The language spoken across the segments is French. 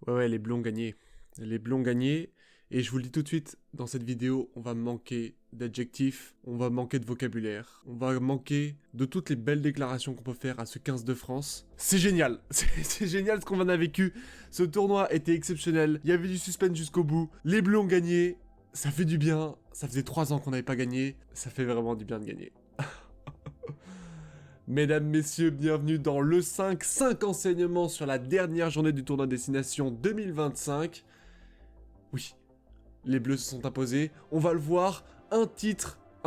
Ouais, les Bleus ont gagné. Les Bleus ont gagné. Et je vous le dis tout de suite, dans cette vidéo, on va manquer d'adjectifs, on va manquer de vocabulaire, on va manquer de toutes les belles déclarations qu'on peut faire à ce 15 de France. C'est génial. C'est génial ce qu'on en a vécu. Ce tournoi était exceptionnel. Il y avait du suspense jusqu'au bout. Les Bleus ont gagné. Ça fait du bien. Ça faisait 3 ans qu'on n'avait pas gagné. Ça fait vraiment du bien de gagner. Mesdames, messieurs, bienvenue dans le 5 enseignements sur la dernière journée du tournoi Destination 2025. Oui, les Bleus se sont imposés, on va le voir, un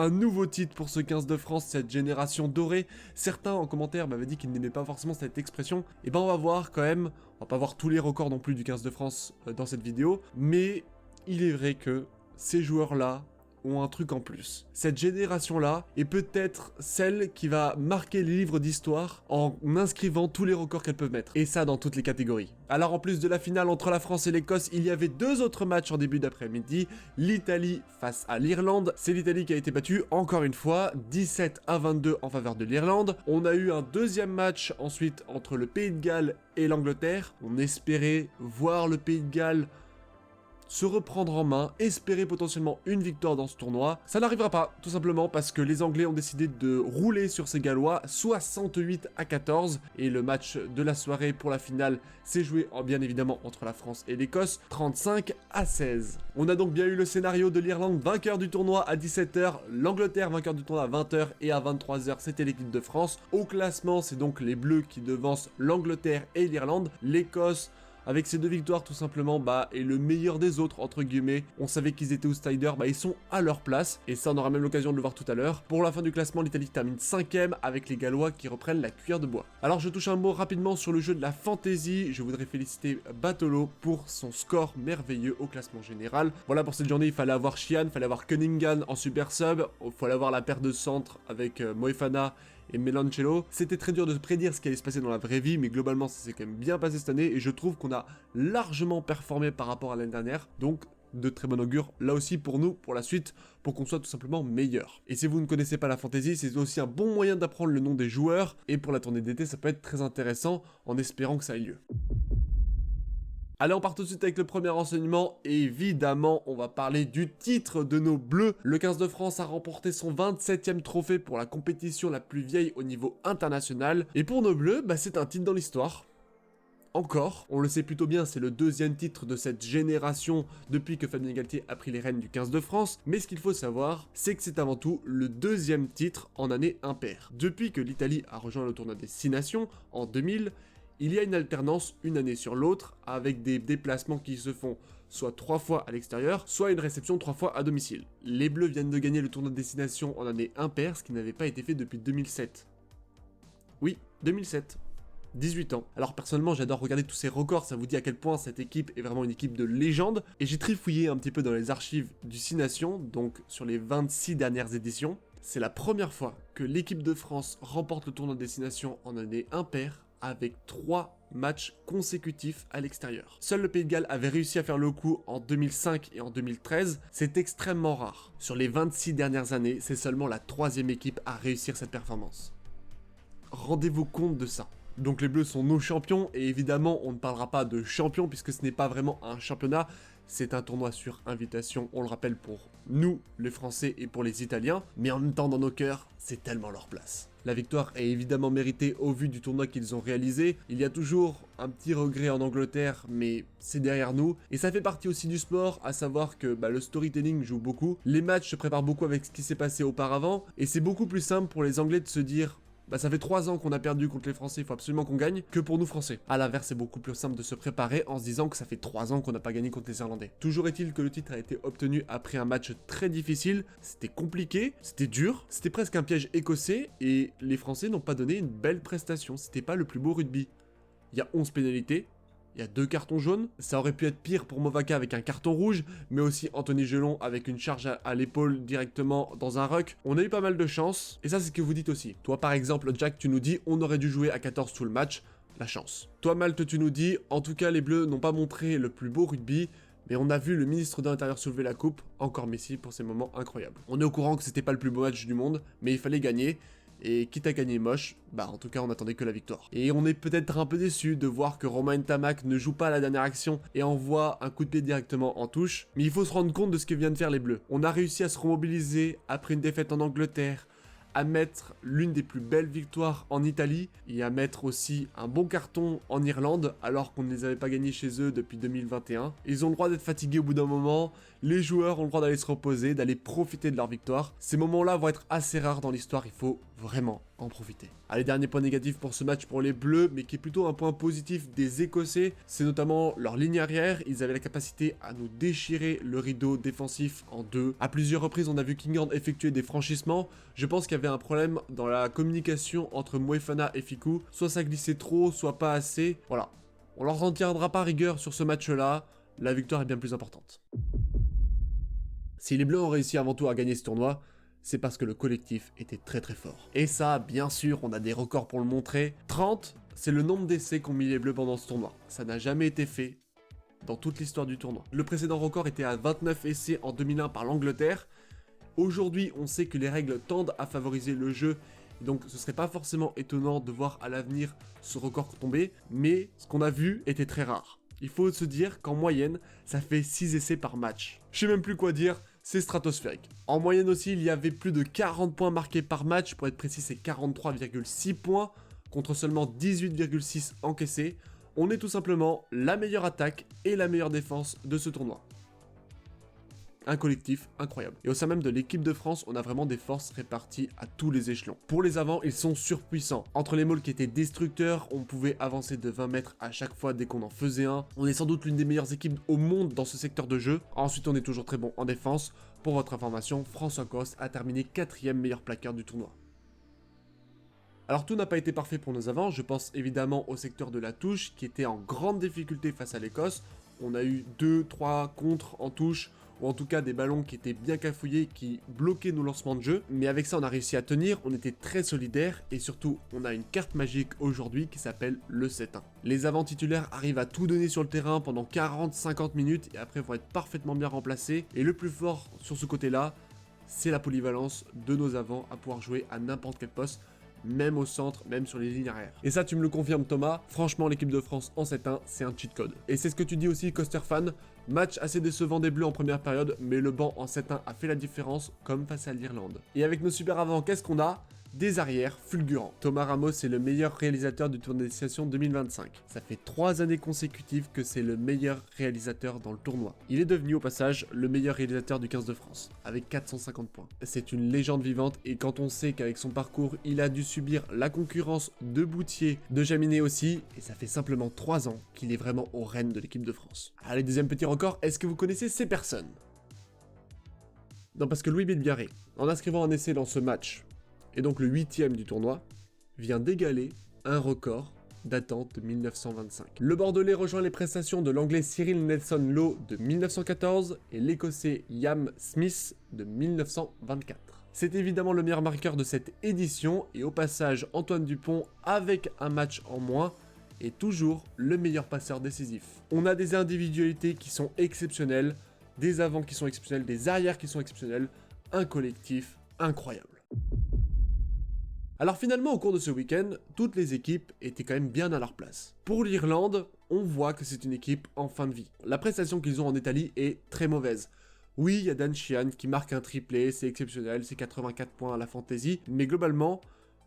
nouveau titre pour ce 15 de France, cette génération dorée. Certains en commentaire m'avaient dit qu'ils n'aimaient pas forcément cette expression. Et ben on va voir quand même, on va pas voir tous les records non plus du 15 de France dans cette vidéo, mais il est vrai que ces joueurs-là ont un truc en plus. Cette génération-là est peut-être celle qui va marquer les livres d'histoire en inscrivant tous les records qu'elle peut mettre. Et ça dans toutes les catégories. Alors en plus de la finale entre la France et l'Écosse, il y avait 2 autres matchs en début d'après-midi. L'Italie face à l'Irlande. C'est l'Italie qui a été battue, encore une fois, 17-22 en faveur de l'Irlande. On a eu un deuxième match ensuite entre le Pays de Galles et l'Angleterre. On espérait voir le Pays de Galles se reprendre en main, espérer potentiellement une victoire dans ce tournoi. Ça n'arrivera pas, tout simplement parce que les Anglais ont décidé de rouler sur ces Gallois, 68-14, et le match de la soirée pour la finale s'est joué bien évidemment entre la France et l'Écosse, 35-16. On a donc bien eu le scénario de l'Irlande vainqueur du tournoi à 17h, l'Angleterre vainqueur du tournoi à 20h, et à 23h c'était l'équipe de France. Au classement, c'est donc les Bleus qui devancent l'Angleterre et l'Irlande. L'Écosse, avec ces 2 victoires tout simplement, est le meilleur des autres entre guillemets. On savait qu'ils étaient outsiders, ils sont à leur place, et ça on aura même l'occasion de le voir tout à l'heure. Pour la fin du classement, l'Italie termine 5ème avec les Gallois qui reprennent la cuillère de bois. Alors je touche un mot rapidement sur le jeu de la fantasy. Je voudrais féliciter Batolo pour son score merveilleux au classement général. Voilà, pour cette journée il fallait avoir Sheehan, il fallait avoir Cunningham en super sub, il fallait avoir la paire de centre avec Moefana et Melancello. C'était très dur de prédire ce qui allait se passer dans la vraie vie, mais globalement ça s'est quand même bien passé cette année, et je trouve qu'on a largement performé par rapport à l'année dernière, donc de très bon augure là aussi pour nous, pour la suite, pour qu'on soit tout simplement meilleur. Et si vous ne connaissez pas la fantasy, c'est aussi un bon moyen d'apprendre le nom des joueurs, et pour la tournée d'été ça peut être très intéressant, en espérant que ça ait lieu. Allez, on part tout de suite avec le premier renseignement. Évidemment, on va parler du titre de nos Bleus. Le 15 de France a remporté son 27e trophée pour la compétition la plus vieille au niveau international. Et pour nos Bleus, c'est un titre dans l'histoire. Encore, on le sait plutôt bien, c'est le 2e titre de cette génération depuis que Fabien Galtier a pris les rênes du 15 de France. Mais ce qu'il faut savoir, c'est que c'est avant tout le 2e titre en année impaire. Depuis que l'Italie a rejoint le tournoi des 6 nations en 2000, il y a une alternance une année sur l'autre, avec des déplacements qui se font soit 3 fois à l'extérieur, soit une réception 3 fois à domicile. Les Bleus viennent de gagner le tournoi de destination en année impaire, ce qui n'avait pas été fait depuis 2007. Oui, 2007. 18 ans. Alors personnellement, j'adore regarder tous ces records, ça vous dit à quel point cette équipe est vraiment une équipe de légende. Et j'ai trifouillé un petit peu dans les archives du 6 nations, donc sur les 26 dernières éditions. C'est la première fois que l'équipe de France remporte le tournoi de destination en année impaire, avec 3 matchs consécutifs à l'extérieur. Seul le Pays de Galles avait réussi à faire le coup en 2005 et en 2013, c'est extrêmement rare. Sur les 26 dernières années, c'est seulement la 3e équipe à réussir cette performance. Rendez-vous compte de ça. Donc les Bleus sont nos champions, et évidemment on ne parlera pas de champion puisque ce n'est pas vraiment un championnat, c'est un tournoi sur invitation, on le rappelle, pour nous, les Français, et pour les Italiens, mais en même temps dans nos cœurs, c'est tellement leur place. La victoire est évidemment méritée au vu du tournoi qu'ils ont réalisé. Il y a toujours un petit regret en Angleterre, mais c'est derrière nous. Et ça fait partie aussi du sport, à savoir que le storytelling joue beaucoup. Les matchs se préparent beaucoup avec ce qui s'est passé auparavant, et c'est beaucoup plus simple pour les Anglais de se dire: ça fait 3 ans qu'on a perdu contre les Français, il faut absolument qu'on gagne, que pour nous Français. A l'inverse, c'est beaucoup plus simple de se préparer en se disant que ça fait 3 ans qu'on n'a pas gagné contre les Irlandais. Toujours est-il que le titre a été obtenu après un match très difficile, c'était compliqué, c'était dur, c'était presque un piège écossais, et les Français n'ont pas donné une belle prestation, c'était pas le plus beau rugby. Il y a 11 pénalités, il y a 2 cartons jaunes, ça aurait pu être pire pour Movaka avec un carton rouge, mais aussi Anthony Gelon avec une charge à l'épaule directement dans un ruck. On a eu pas mal de chance, et ça c'est ce que vous dites aussi. Toi par exemple, Jack, tu nous dis on aurait dû jouer à 14 tout le match, la chance. Toi Malte, tu nous dis en tout cas les Bleus n'ont pas montré le plus beau rugby, mais on a vu le ministre de l'Intérieur soulever la coupe, encore Messi pour ces moments incroyables. On est au courant que c'était pas le plus beau match du monde, mais il fallait gagner. Et quitte à gagner moche, bah en tout cas on attendait que la victoire. Et on est peut-être un peu déçu de voir que Romain Ntamak ne joue pas à la dernière action et envoie un coup de pied directement en touche. Mais il faut se rendre compte de ce que viennent de faire les Bleus. On a réussi à se remobiliser après une défaite en Angleterre, à mettre l'une des plus belles victoires en Italie et à mettre aussi un bon carton en Irlande alors qu'on ne les avait pas gagnés chez eux depuis 2021. Ils ont le droit d'être fatigués au bout d'un moment, les joueurs ont le droit d'aller se reposer, d'aller profiter de leur victoire. Ces moments-là vont être assez rares dans l'histoire, il faut vraiment en profiter. Allez, dernier point négatif pour ce match pour les Bleus, mais qui est plutôt un point positif des Écossais, c'est notamment leur ligne arrière. Ils avaient la capacité à nous déchirer le rideau défensif en deux. À plusieurs reprises, on a vu Kinghorn effectuer des franchissements. Je pense qu'il y avait un problème dans la communication entre Moefana et Fickou. Soit ça glissait trop, soit pas assez. Voilà. On leur en tiendra pas rigueur sur ce match-là. La victoire est bien plus importante. Si les Bleus ont réussi avant tout à gagner ce tournoi, c'est parce que le collectif était très très fort. Et ça, bien sûr, on a des records pour le montrer. 30, c'est le nombre d'essais qu'ont mis les Bleus pendant ce tournoi. Ça n'a jamais été fait dans toute l'histoire du tournoi. Le précédent record était à 29 essais en 2001 par l'Angleterre. Aujourd'hui, on sait que les règles tendent à favoriser le jeu, donc ce serait pas forcément étonnant de voir à l'avenir ce record tomber, mais ce qu'on a vu était très rare. Il faut se dire qu'en moyenne, ça fait 6 essais par match. Je sais même plus quoi dire, c'est stratosphérique. En moyenne aussi, il y avait plus de 40 points marqués par match, pour être précis c'est 43,6 points, contre seulement 18,6 encaissés. On est tout simplement la meilleure attaque et la meilleure défense de ce tournoi. Un collectif incroyable. Et au sein même de l'équipe de France, on a vraiment des forces réparties à tous les échelons. Pour les avants, ils sont surpuissants. Entre les mauls qui étaient destructeurs, on pouvait avancer de 20 mètres à chaque fois dès qu'on en faisait un. On est sans doute l'une des meilleures équipes au monde dans ce secteur de jeu. Ensuite, on est toujours très bon en défense. Pour votre information, François Coste a terminé 4e meilleur plaqueur du tournoi. Alors tout n'a pas été parfait pour nos avants, je pense évidemment au secteur de la touche qui était en grande difficulté face à l'Écosse. On a eu 2-3 contres en touche, ou en tout cas des ballons qui étaient bien cafouillés, qui bloquaient nos lancements de jeu. Mais avec ça on a réussi à tenir, on était très solidaires et surtout on a une carte magique aujourd'hui qui s'appelle le 7-1. Les avants titulaires arrivent à tout donner sur le terrain pendant 40-50 minutes et après vont être parfaitement bien remplacés. Et le plus fort sur ce côté-là, c'est la polyvalence de nos avants à pouvoir jouer à n'importe quel poste, même au centre, même sur les lignes arrière. Et ça tu me le confirmes Thomas, franchement l'équipe de France en 7-1 c'est un cheat code. Et c'est ce que tu dis aussi Coster fan, match assez décevant des Bleus en première période, mais le banc en 7-1 a fait la différence comme face à l'Irlande. Et avec nos super avants, qu'est-ce qu'on a ? Des arrières fulgurants. Thomas Ramos est le meilleur réalisateur du tournoi des Destination 2025. Ça fait 3 années consécutives que c'est le meilleur réalisateur dans le tournoi. Il est devenu au passage le meilleur réalisateur du 15 de France, avec 450 points. C'est une légende vivante et quand on sait qu'avec son parcours, il a dû subir la concurrence de Boutier, de Jaminet aussi, et ça fait simplement 3 ans qu'il est vraiment au rêne de l'équipe de France. Allez, deuxième petit record, est-ce que vous connaissez ces personnes ? Non, parce que Louis Bilbiaré, en inscrivant un essai dans ce match, et donc le 8e du tournoi, vient d'égaler un record datant de 1925. Le Bordelais rejoint les prestations de l'Anglais Cyril Nelson Lowe de 1914 et l'Écossais Liam Smith de 1924. C'est évidemment le meilleur marqueur de cette édition et au passage Antoine Dupont avec un match en moins est toujours le meilleur passeur décisif. On a des individualités qui sont exceptionnelles, des avants qui sont exceptionnels, des arrières qui sont exceptionnels, un collectif incroyable. Alors finalement, au cours de ce week-end, toutes les équipes étaient quand même bien à leur place. Pour l'Irlande, on voit que c'est une équipe en fin de vie. La prestation qu'ils ont en Italie est très mauvaise. Oui, il y a Dan Sheehan qui marque un triplé, c'est exceptionnel, c'est 84 points à la fantasy, mais globalement,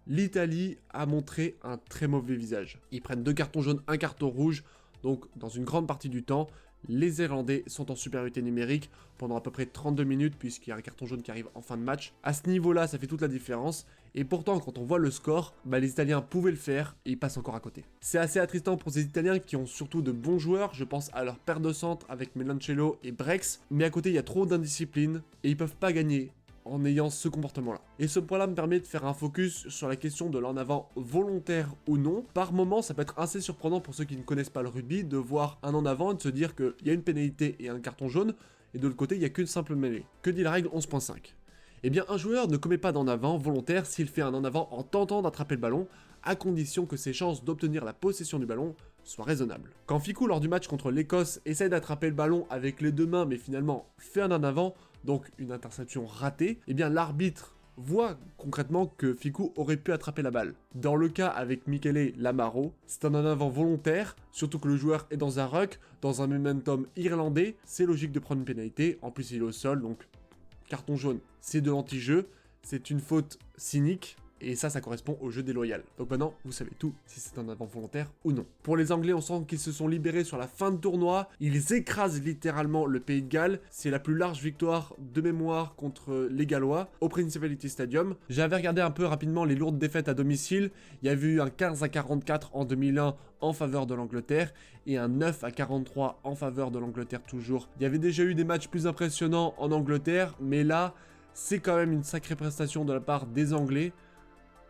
l'Italie a montré un très mauvais visage. Ils prennent 2 cartons jaunes, 1 carton rouge, donc dans une grande partie du temps, les Irlandais sont en supériorité numérique pendant à peu près 32 minutes puisqu'il y a un carton jaune qui arrive en fin de match. À ce niveau-là, ça fait toute la différence. Et pourtant, quand on voit le score, les Italiens pouvaient le faire et ils passent encore à côté. C'est assez attristant pour ces Italiens qui ont surtout de bons joueurs. Je pense à leur paire de centre avec Melancello et Brex. Mais à côté, il y a trop d'indiscipline et ils peuvent pas gagner en ayant ce comportement-là. Et ce point-là me permet de faire un focus sur la question de l'en avant volontaire ou non. Par moment, ça peut être assez surprenant pour ceux qui ne connaissent pas le rugby de voir un en avant et de se dire qu'il y a une pénalité et un carton jaune, et de l'autre côté, il n'y a qu'une simple mêlée. Que dit la règle 11.5 ? Eh bien, un joueur ne commet pas d'en avant volontaire s'il fait un en avant en tentant d'attraper le ballon, à condition que ses chances d'obtenir la possession du ballon soient raisonnables. Quand Fickou, lors du match contre l'Écosse, essaie d'attraper le ballon avec les 2 mains, mais finalement fait un en avant, donc une interception ratée, eh bien l'arbitre voit concrètement que Ficou aurait pu attraper la balle. Dans le cas avec Michele Lamaro, c'est un en avant volontaire, surtout que le joueur est dans un ruck, dans un momentum irlandais, c'est logique de prendre une pénalité, en plus il est au sol, donc carton jaune, c'est de l'anti-jeu, c'est une faute cynique, et ça correspond au jeu déloyal. Donc maintenant, vous savez tout, si c'est un avant volontaire ou non. Pour les Anglais, on sent qu'ils se sont libérés sur la fin de tournoi, ils écrasent littéralement le Pays de Galles, c'est la plus large victoire de mémoire contre les Gallois au Principality Stadium. J'avais regardé un peu rapidement les lourdes défaites à domicile, il y avait eu un 15-44 en 2001 en faveur de l'Angleterre, et un 9-43 en faveur de l'Angleterre toujours. Il y avait déjà eu des matchs plus impressionnants en Angleterre, mais là, c'est quand même une sacrée prestation de la part des Anglais.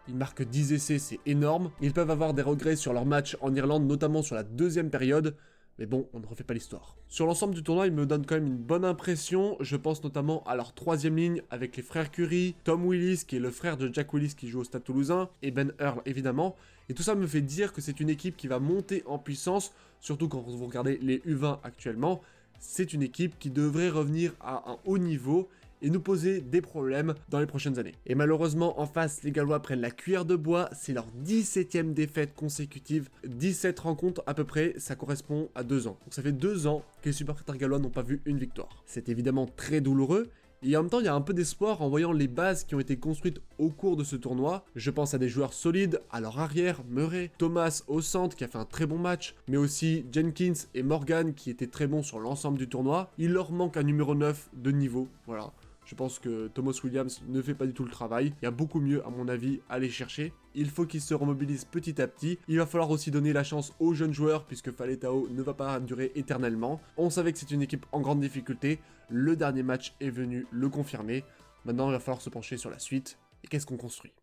Ils marquent 10 essais, c'est énorme. Ils peuvent avoir des regrets sur leur match en Irlande, notamment sur la deuxième période. Mais bon, on ne refait pas l'histoire. Sur l'ensemble du tournoi, ils me donnent quand même une bonne impression. Je pense notamment à leur troisième ligne avec les frères Curry, Tom Willis, qui est le frère de Jack Willis qui joue au Stade Toulousain, et Ben Earl évidemment. Et tout ça me fait dire que c'est une équipe qui va monter en puissance, surtout quand vous regardez les U20 actuellement. C'est une équipe qui devrait revenir à un haut niveau et nous poser des problèmes dans les prochaines années. Et malheureusement, en face, les Gallois prennent la cuillère de bois, c'est leur 17e défaite consécutive, 17 rencontres à peu près, ça correspond à 2 ans. Donc ça fait 2 ans que les supporters gallois n'ont pas vu une victoire. C'est évidemment très douloureux, et en même temps, il y a un peu d'espoir en voyant les bases qui ont été construites au cours de ce tournoi. Je pense à des joueurs solides, à leur arrière, Murray, Thomas au centre qui a fait un très bon match, mais aussi Jenkins et Morgan qui étaient très bons sur l'ensemble du tournoi. Il leur manque un numéro 9 de niveau, voilà. Je pense que Thomas Williams ne fait pas du tout le travail. Il y a beaucoup mieux, à mon avis, à aller chercher. Il faut qu'il se remobilise petit à petit. Il va falloir aussi donner la chance aux jeunes joueurs, puisque Faletao ne va pas durer éternellement. On savait que c'est une équipe en grande difficulté. Le dernier match est venu le confirmer. Maintenant, il va falloir se pencher sur la suite. Et qu'est-ce qu'on construit ?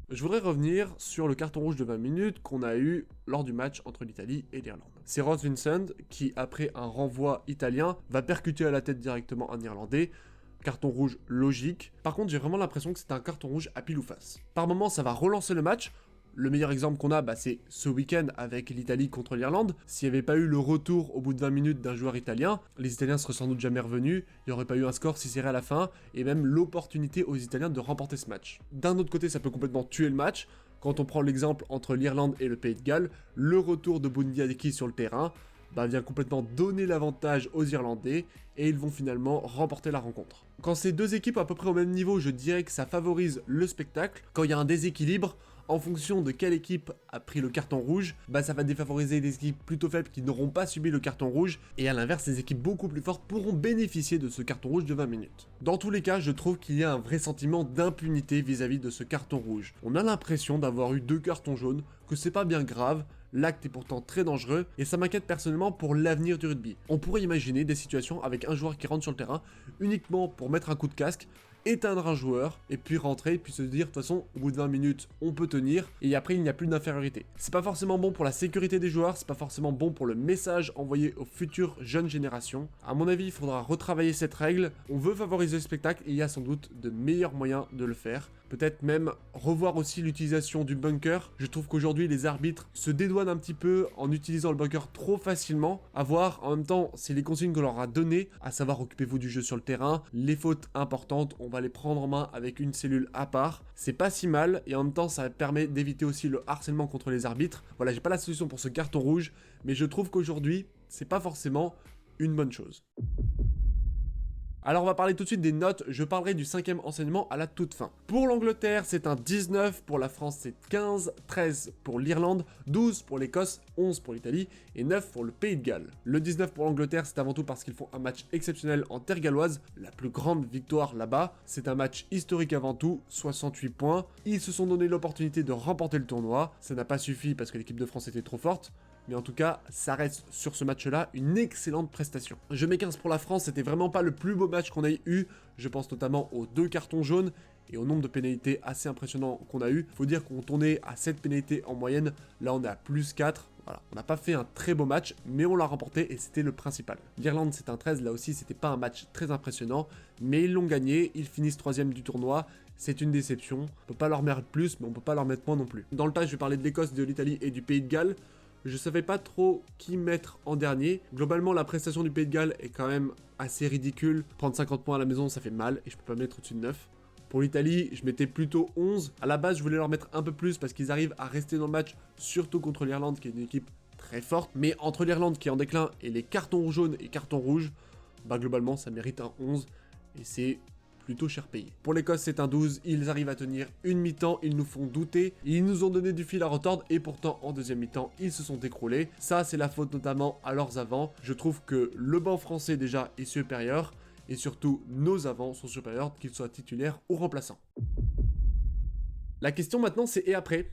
Je voudrais revenir sur le carton rouge de 20 minutes qu'on a eu lors du match entre l'Italie et l'Irlande. C'est Ross Vincent qui, après un renvoi italien, va percuter à la tête directement un Irlandais. Carton rouge logique. Par contre, j'ai vraiment l'impression que c'est un carton rouge à pile ou face. Par moment, ça va relancer le match. Le meilleur exemple qu'on a, c'est ce week-end avec l'Italie contre l'Irlande. S'il n'y avait pas eu le retour au bout de 20 minutes d'un joueur italien, les Italiens seraient sans doute jamais revenus, il n'y aurait pas eu un score si serré à la fin, et même l'opportunité aux Italiens de remporter ce match. D'un autre côté, ça peut complètement tuer le match. Quand on prend l'exemple entre l'Irlande et le Pays de Galles, le retour de Bundy Adeki sur le terrain vient complètement donner l'avantage aux Irlandais, et ils vont finalement remporter la rencontre. Quand ces deux équipes à peu près au même niveau, je dirais que ça favorise le spectacle. Quand il y a un déséquilibre, en fonction de quelle équipe a pris le carton rouge, ça va défavoriser des équipes plutôt faibles qui n'auront pas subi le carton rouge, et à l'inverse, les équipes beaucoup plus fortes pourront bénéficier de ce carton rouge de 20 minutes. Dans tous les cas, je trouve qu'il y a un vrai sentiment d'impunité vis-à-vis de ce carton rouge. On a l'impression d'avoir eu 2 cartons jaunes, que c'est pas bien grave, l'acte est pourtant très dangereux, et ça m'inquiète personnellement pour l'avenir du rugby. On pourrait imaginer des situations avec un joueur qui rentre sur le terrain uniquement pour mettre un coup de casque, éteindre un joueur, et puis rentrer, puis se dire, de toute façon, au bout de 20 minutes, on peut tenir, et après, il n'y a plus d'infériorité. C'est pas forcément bon pour la sécurité des joueurs, c'est pas forcément bon pour le message envoyé aux futures jeunes générations. À mon avis, il faudra retravailler cette règle. On veut favoriser le spectacle, et il y a sans doute de meilleurs moyens de le faire. Peut-être même revoir aussi l'utilisation du bunker. Je trouve qu'aujourd'hui, les arbitres se dédouanent un petit peu en utilisant le bunker trop facilement. À voir, en même temps, c'est les consignes qu'on leur a données, à savoir occupez-vous du jeu sur le terrain. Les fautes importantes, on va les prendre en main avec une cellule à part. C'est pas si mal, et en même temps, ça permet d'éviter aussi le harcèlement contre les arbitres. Voilà, j'ai pas la solution pour ce carton rouge, mais je trouve qu'aujourd'hui, c'est pas forcément une bonne chose. Alors on va parler tout de suite des notes, je parlerai du 5e enseignement à la toute fin. Pour l'Angleterre, c'est un 19, pour la France c'est 15, 13 pour l'Irlande, 12 pour l'Écosse, 11 pour l'Italie et 9 pour le Pays de Galles. Le 19 pour l'Angleterre, c'est avant tout parce qu'ils font un match exceptionnel en terre galloise, la plus grande victoire là-bas. C'est un match historique avant tout, 68 points. Ils se sont donné l'opportunité de remporter le tournoi, ça n'a pas suffi parce que l'équipe de France était trop forte. Mais en tout cas, ça reste sur ce match-là une excellente prestation. Je mets 15 pour la France, c'était vraiment pas le plus beau match qu'on ait eu. Je pense notamment aux 2 cartons jaunes et au nombre de pénalités assez impressionnant qu'on a eu. Faut dire qu'on tournait à 7 pénalités en moyenne, là on est à plus 4. Voilà, on n'a pas fait un très beau match, mais on l'a remporté et c'était le principal. L'Irlande c'est un 13, là aussi c'était pas un match très impressionnant, mais ils l'ont gagné, ils finissent 3e du tournoi. C'est une déception, on peut pas leur mettre plus, mais on peut pas leur mettre moins non plus. Dans le tas, je vais parler de l'Écosse, de l'Italie et du Pays de Galles. Je savais pas trop qui mettre en dernier. Globalement, la prestation du Pays de Galles est quand même assez ridicule. Prendre 50 points à la maison, ça fait mal et je peux pas mettre au-dessus de 9. Pour l'Italie, je mettais plutôt 11. À la base, je voulais leur mettre un peu plus parce qu'ils arrivent à rester dans le match, surtout contre l'Irlande, qui est une équipe très forte. Mais entre l'Irlande qui est en déclin et les cartons jaunes et cartons rouges, bah globalement, ça mérite un 11. Et c'est plutôt cher payé. Pour l'Écosse, c'est un 12, ils arrivent à tenir une mi-temps, ils nous font douter, ils nous ont donné du fil à retordre et pourtant en deuxième mi-temps, ils se sont écroulés. Ça, c'est la faute notamment à leurs avants. Je trouve que le banc français déjà est supérieur et surtout nos avants sont supérieurs, qu'ils soient titulaires ou remplaçants. La question maintenant, c'est et après ?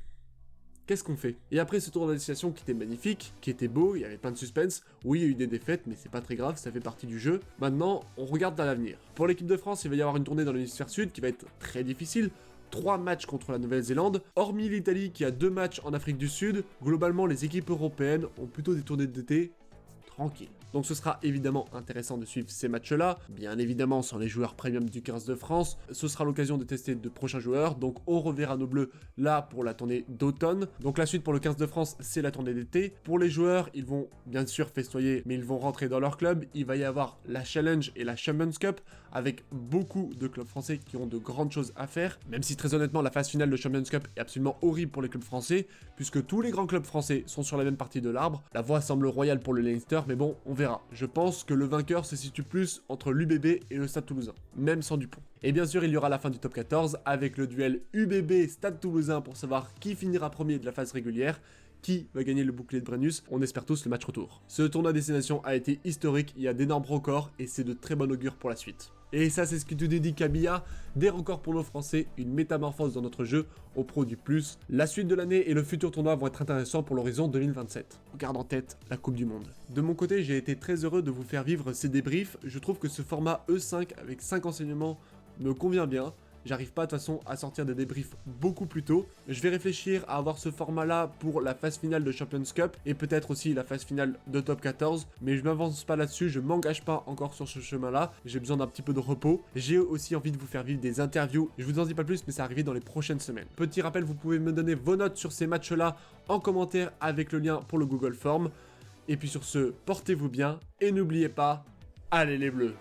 Qu'est-ce qu'on fait? Et après ce tour de destination qui était magnifique, qui était beau, il y avait plein de suspense, oui il y a eu des défaites mais c'est pas très grave, ça fait partie du jeu. Maintenant, on regarde dans l'avenir. Pour l'équipe de France, il va y avoir une tournée dans l'hémisphère sud qui va être très difficile. 3 matchs contre la Nouvelle-Zélande, hormis l'Italie qui a 2 matchs en Afrique du Sud, globalement les équipes européennes ont plutôt des tournées d'été tranquilles. Donc ce sera évidemment intéressant de suivre ces matchs-là, bien évidemment sans les joueurs premium du 15 de France, ce sera l'occasion de tester de prochains joueurs, donc on reverra nos bleus là pour la tournée d'automne. Donc la suite pour le 15 de France, c'est la tournée d'été. Pour les joueurs, ils vont bien sûr festoyer, mais ils vont rentrer dans leur club, il va y avoir la Challenge et la Champions Cup, avec beaucoup de clubs français qui ont de grandes choses à faire, même si très honnêtement la phase finale de Champions Cup est absolument horrible pour les clubs français, puisque tous les grands clubs français sont sur la même partie de l'arbre. La voie semble royale pour le Leinster, mais bon, on verra. Je pense que le vainqueur se situe plus entre l'UBB et le Stade Toulousain, même sans Dupont. Et bien sûr, il y aura la fin du top 14 avec le duel UBB-Stade Toulousain pour savoir qui finira premier de la phase régulière, qui va gagner le bouclier de Brennus. On espère tous le match retour. Ce tournoi destination a été historique, il y a d'énormes records et c'est de très bon augure pour la suite. Et ça, c'est ce qui te dit Kabia, des records pour nos Français, une métamorphose dans notre jeu, on produit plus. La suite de l'année et le futur tournoi vont être intéressants pour l'horizon 2027. On garde en tête la Coupe du Monde. De mon côté, j'ai été très heureux de vous faire vivre ces débriefs. Je trouve que ce format E5 avec 5 enseignements me convient bien. J'arrive pas de toute façon à sortir des débriefs beaucoup plus tôt. Je vais réfléchir à avoir ce format-là pour la phase finale de Champions Cup et peut-être aussi la phase finale de Top 14. Mais je m'avance pas là-dessus, je m'engage pas encore sur ce chemin-là. J'ai besoin d'un petit peu de repos. J'ai aussi envie de vous faire vivre des interviews. Je vous en dis pas plus, mais ça arrive dans les prochaines semaines. Petit rappel, vous pouvez me donner vos notes sur ces matchs-là en commentaire avec le lien pour le Google Form. Et puis sur ce, portez-vous bien et n'oubliez pas, allez les Bleus!